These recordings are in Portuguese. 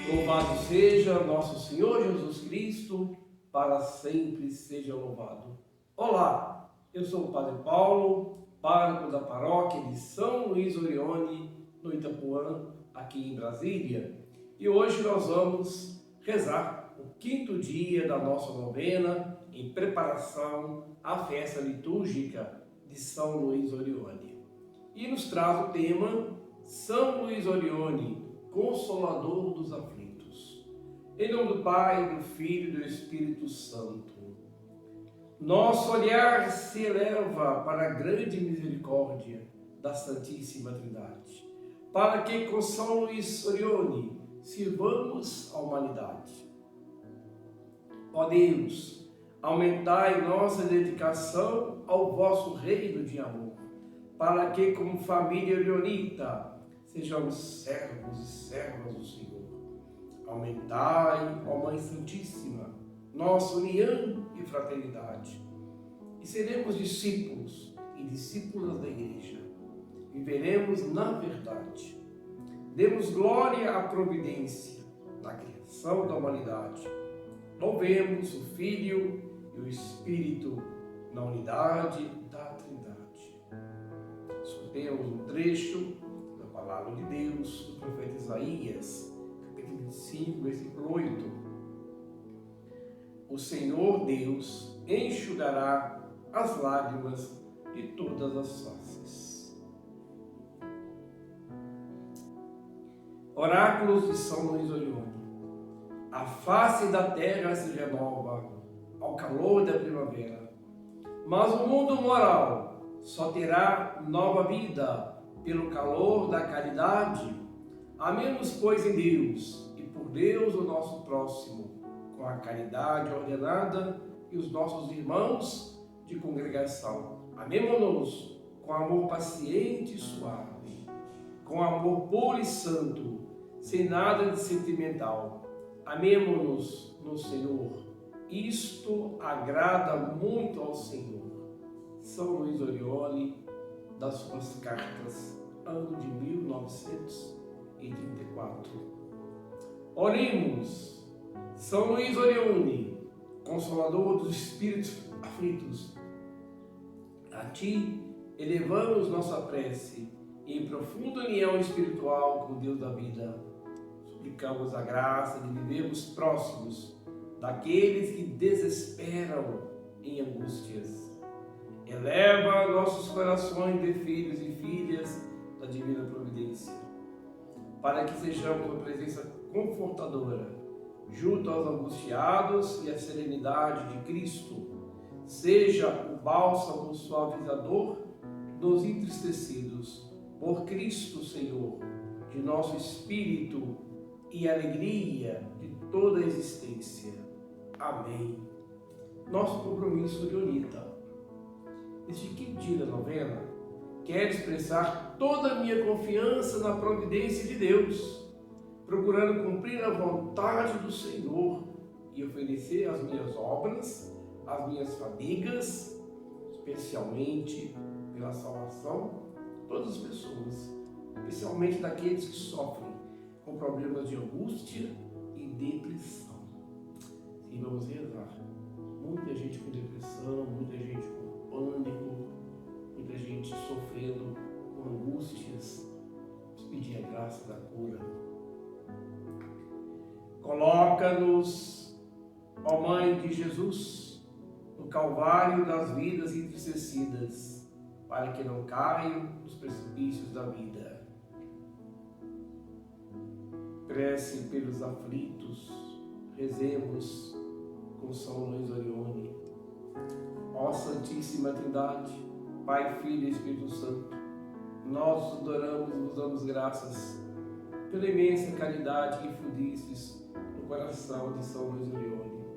Louvado seja nosso Senhor Jesus Cristo, para sempre seja louvado. Olá, eu sou o Padre Paulo, pároco da paróquia de São Luís Orione, no Itapuã, aqui em Brasília. E hoje nós vamos rezar o 5º dia da nossa novena em preparação à festa litúrgica de São Luís Orione. E nos traz o tema São Luís Orione, Consolador dos aflitos. Em nome do Pai, do Filho e do Espírito Santo. Nosso olhar se eleva para a grande misericórdia da Santíssima Trindade, para que com São Luís Orione sirvamos a humanidade. Ó Deus, aumentai nossa dedicação ao vosso reino de amor, para que, como família orionita, sejamos servos e servas do Senhor. Aumentai, ó Mãe Santíssima, nossa união e fraternidade, e seremos discípulos e discípulas da Igreja. Viveremos na verdade. Demos glória à providência na criação da humanidade. Louvemos o Filho e o Espírito na unidade da Trindade. Escutemos um trecho da Palavra de Deus do profeta Isaías, 25, versículo 8. O Senhor Deus enxugará as lágrimas de todas as faces. Oráculos de São Luís Orione. A face da terra se renova ao calor da primavera, mas o mundo moral só terá nova vida pelo calor da caridade. Amemos, pois, em Deus e por Deus o nosso próximo, com a caridade ordenada e os nossos irmãos de congregação. Amemo-nos com amor paciente e suave, com amor puro e santo, sem nada de sentimental. Amemo-nos no Senhor. Isto agrada muito ao Senhor. São Luís Orione, das suas cartas, ano de 1934. Oremos, São Luís Orione, Consolador dos espíritos aflitos. A Ti elevamos nossa prece em profunda união espiritual com o Deus da vida. Suplicamos a graça de vivermos próximos daqueles que desesperam em angústias. Eleva nossos corações de filhos e filhas da Divina Providência, para que sejamos uma presença confortadora junto aos angustiados e a serenidade de Cristo. Seja o bálsamo suavizador dos entristecidos, por Cristo Senhor, de nosso espírito e alegria de toda a existência. Amém. Nosso compromisso orionita. Neste 5º dia da novena, quero expressar toda a minha confiança na providência de Deus, procurando cumprir a vontade do Senhor e oferecer as minhas obras, as minhas fadigas, especialmente pela salvação de todas as pessoas, especialmente daqueles que sofrem com problemas de angústia e depressão. Sim, vamos rezar. Muita gente com depressão, muita gente com pânico, muita gente sofrendo com angústias. Vamos pedir a graça da cura. Coloca-nos, ó Mãe de Jesus, no calvário das vidas entristecidas, para que não caiam nos precipícios da vida. Prece pelos aflitos, rezemos com São Luís Orione. Ó Santíssima Trindade, Pai, Filho e Espírito Santo, nós os adoramos e vos damos graças pela imensa caridade que infundistes no coração de São Luís Orione,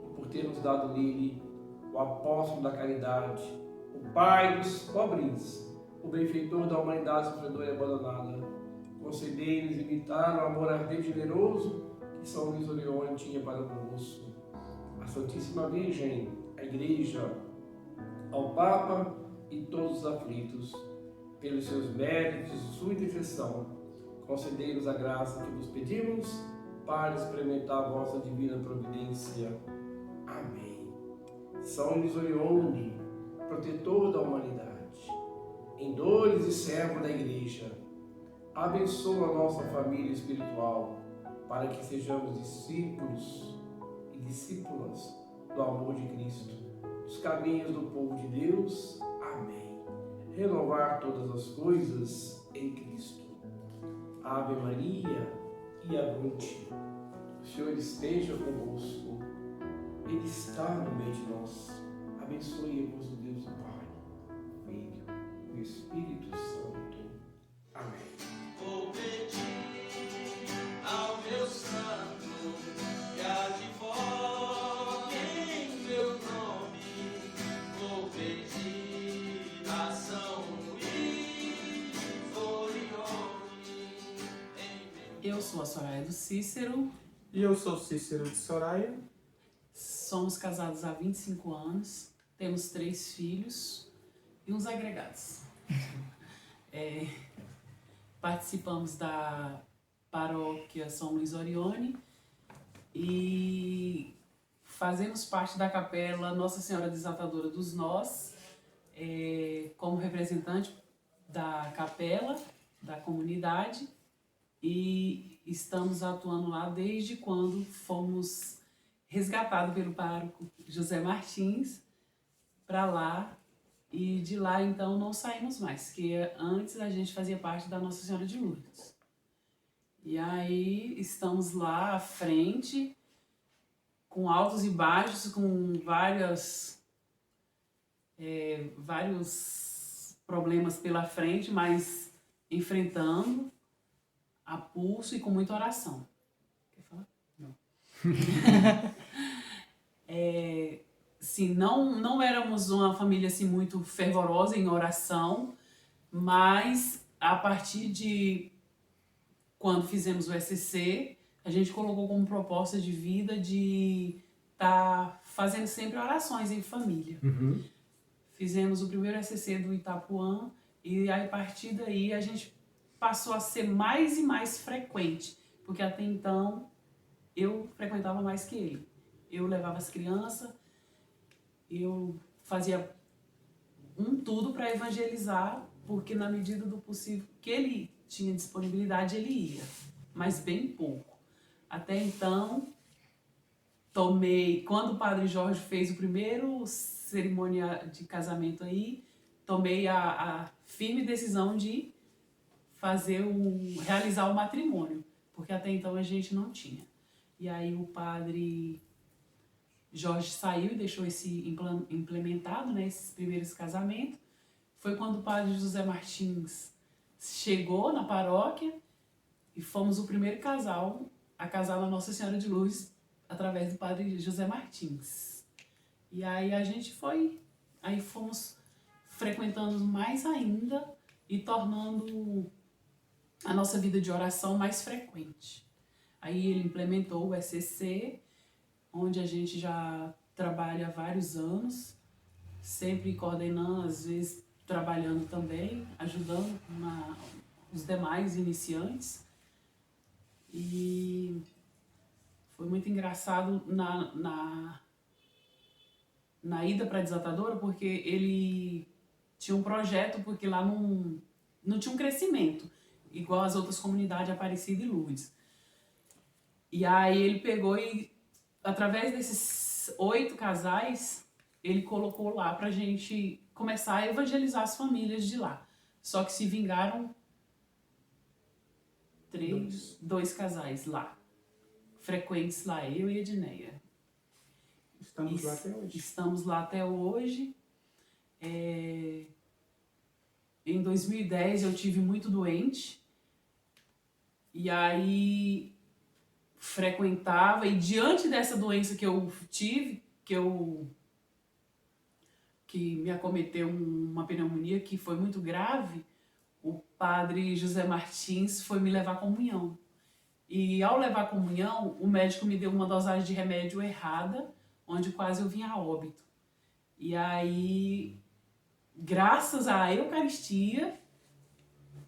e por ter nos dado nele o apóstolo da caridade, o Pai dos pobres, o benfeitor da humanidade sofredora e abandonada. Concedei-nos imitar o amor ardente e generoso que São Luís Orione tinha para conosco. A Santíssima Virgem, à Igreja, ao Papa e todos os aflitos, pelos seus méritos e sua intercessão, concedei-nos a graça que vos pedimos para experimentar a vossa divina providência. Amém. São Luís Orione, protetor da humanidade, em dores e servo da Igreja, abençoa a nossa família espiritual, para que sejamos discípulos e discípulas do amor de Cristo, dos caminhos do povo de Deus. Amém. Renovar todas as coisas em Cristo. Ave Maria e avante. O Senhor esteja convosco. Ele está no meio de nós. Abençoe-vos o Deus Pai, Filho e Espírito Santo. Amém. Vou pedir ao meu santo que advogue em meu nome. Vou pedir a São Luís Orione. Eu sou a Soraya do Cícero. E eu sou Cícero de Soraya. Somos casados há 25 anos. Temos 3 filhos e uns agregados. Participamos da paróquia São Luís Orione e fazemos parte da capela Nossa Senhora Desatadora dos Nós, como representante da capela, da comunidade, e estamos atuando lá desde quando fomos resgatados pelo pároco José Martins para lá. E de lá, então, não saímos mais, porque antes a gente fazia parte da Nossa Senhora de Lourdes. E aí estamos lá à frente, com altos e baixos, com vários problemas pela frente, mas enfrentando a pulso e com muita oração. Quer falar? Não. Sim, não éramos uma família assim, muito fervorosa em oração, mas a partir de quando fizemos o SCC, a gente colocou como proposta de vida de estar fazendo sempre orações em família. Fizemos o primeiro SCC do Itapuã e aí, a partir daí a gente passou a ser mais e mais frequente, porque até então eu frequentava mais que ele. Eu levava as crianças, eu fazia tudo para evangelizar, porque na medida do possível que ele tinha disponibilidade, ele ia, mas bem pouco. Até então, quando o Padre Jorge fez o primeiro cerimônia de casamento aí, tomei a firme decisão de realizar o matrimônio, porque até então a gente não tinha. E aí o Padre Jorge saiu e deixou esse implementado, né, esses primeiros casamentos. Foi quando o Padre José Martins chegou na paróquia e fomos o primeiro casal a casar na Nossa Senhora de Lourdes através do Padre José Martins. E aí a gente fomos frequentando mais ainda e tornando a nossa vida de oração mais frequente. Aí ele implementou o SCC, onde a gente já trabalha há vários anos, sempre coordenando, às vezes trabalhando também, ajudando os demais iniciantes. E foi muito engraçado na ida para a Desatadora, porque ele tinha um projeto, porque lá não tinha um crescimento, igual as outras comunidades Aparecida e Lourdes. E aí ele pegou e, através desses 8 casais, ele colocou lá pra gente começar a evangelizar as famílias de lá. Só que se vingaram 2 casais lá, frequentes lá, eu e a Edneia. Estamos lá até hoje. Estamos lá até hoje. Em 2010 eu tive muito doente, e aí frequentava, e diante dessa doença que eu tive, que me acometeu uma pneumonia que foi muito grave, o Padre José Martins foi me levar à comunhão. E ao levar à comunhão, o médico me deu uma dosagem de remédio errada, onde quase eu vim a óbito. E aí, graças à Eucaristia,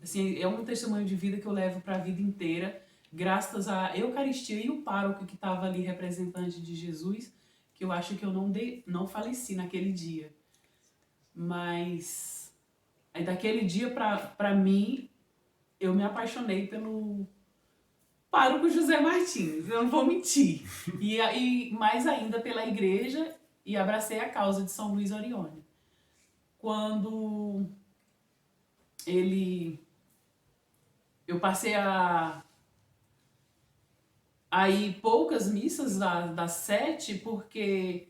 assim, é um testemunho de vida que eu levo para a vida inteira, graças à Eucaristia e o pároco que estava ali, representante de Jesus, que eu acho que eu não faleci naquele dia. Mas aí daquele dia para mim, eu me apaixonei pelo pároco José Martins, eu não vou mentir. E mais ainda pela igreja, e abracei a causa de São Luís Orione. Quando eu passei a ir poucas missas das 7, porque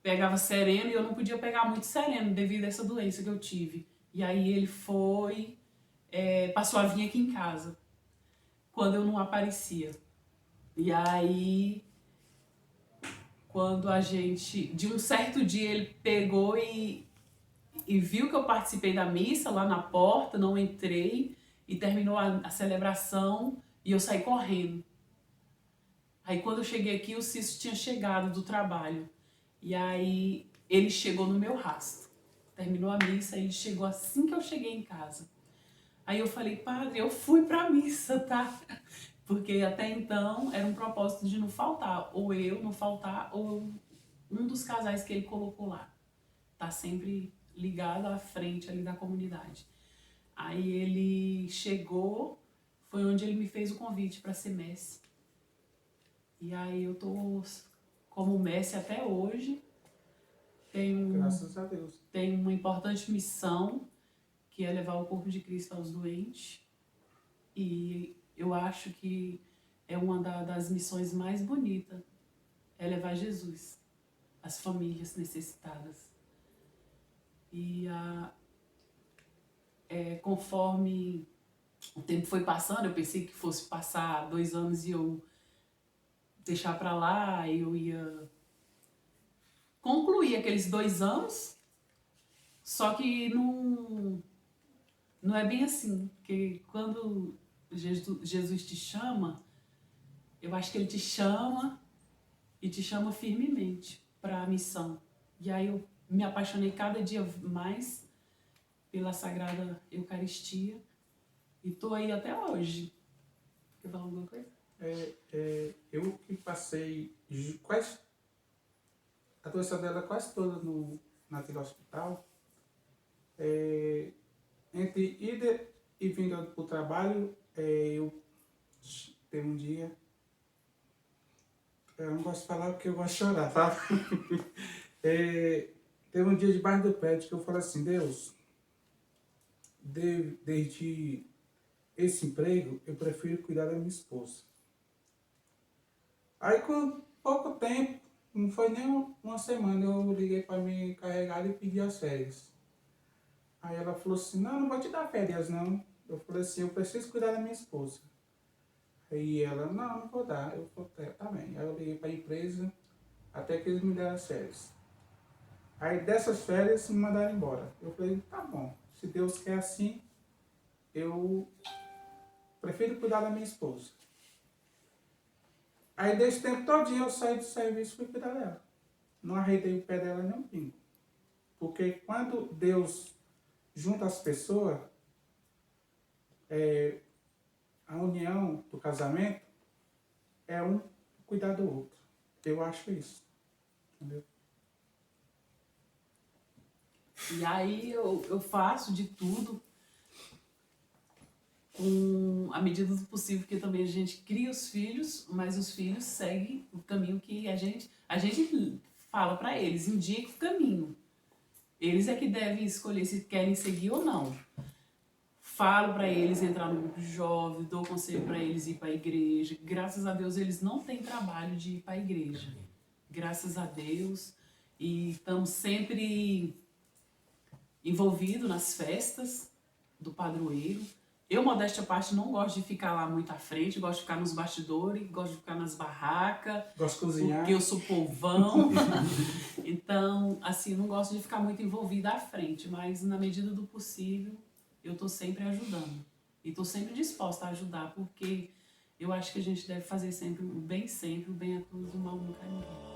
pegava sereno e eu não podia pegar muito sereno devido a essa doença que eu tive. E aí ele passou a vir aqui em casa, quando eu não aparecia. E aí, quando de um certo dia ele pegou e viu que eu participei da missa lá na porta, não entrei, e terminou a celebração e eu saí correndo. Aí quando eu cheguei aqui, o Cício tinha chegado do trabalho. E aí ele chegou no meu rastro. Terminou a missa, ele chegou assim que eu cheguei em casa. Aí eu falei, padre, eu fui pra missa, tá? Porque até então era um propósito de não faltar. Ou eu não faltar, ou um dos casais que ele colocou lá. Tá sempre ligado à frente ali da comunidade. Aí ele chegou, foi onde ele me fez o convite para ser mestre. E aí eu tô como mestre até hoje. Graças a Deus. Tenho uma importante missão, que é levar o corpo de Cristo aos doentes. E eu acho que é uma das missões mais bonitas, é levar Jesus às famílias necessitadas. E conforme o tempo foi passando, eu pensei que fosse passar 2 anos e eu deixar para lá, eu ia concluir aqueles 2 anos, só que não é bem assim, porque quando Jesus te chama, eu acho que ele te chama e te chama firmemente para a missão. E aí eu me apaixonei cada dia mais pela Sagrada Eucaristia e tô aí até hoje. Quer falar alguma coisa? Eu que passei a doença dela quase toda naquele hospital, entre ida e vinda para o trabalho, eu teve um dia, eu não gosto de falar porque eu gosto de chorar, tá? Teve um dia debaixo do prédio que eu falei assim, Deus, desde esse emprego, eu prefiro cuidar da minha esposa. Aí com pouco tempo, não foi nem uma semana, eu liguei para me encarregar e pedi as férias. Aí ela falou assim, não vou te dar férias não. Eu falei assim, eu preciso cuidar da minha esposa. Aí ela, não vou dar. Eu falei, tá bem. Aí eu liguei para a empresa, até que eles me deram as férias. Aí dessas férias me mandaram embora. Eu falei, tá bom, se Deus quer assim, eu prefiro cuidar da minha esposa. Aí desse tempo todinho eu saí do serviço e fui cuidar dela. Não arredei o pé dela nem um pingo. Porque quando Deus junta as pessoas, a união do casamento é um cuidar do outro. Eu acho isso. Entendeu? E aí eu faço de tudo com a medida do possível, porque também a gente cria os filhos, mas os filhos seguem o caminho que a gente fala para eles, indica o caminho. Eles é que devem escolher se querem seguir ou não. Falo para eles entrar no grupo jovem, dou conselho para eles ir para a igreja. Graças a Deus eles não têm trabalho de ir para a igreja. Graças a Deus. E estamos sempre envolvidos nas festas do padroeiro. Eu, modéstia à parte, não gosto de ficar lá muito à frente, gosto de ficar nos bastidores, gosto de ficar nas barracas. Gosto de cozinhar. Porque eu sou povão. Então, assim, não gosto de ficar muito envolvida à frente, mas na medida do possível, eu estou sempre ajudando. E estou sempre disposta a ajudar, porque eu acho que a gente deve fazer sempre, o bem a todos, o mal nunca a ninguém.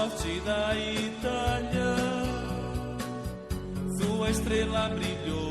norte da Itália, sua estrela brilhou.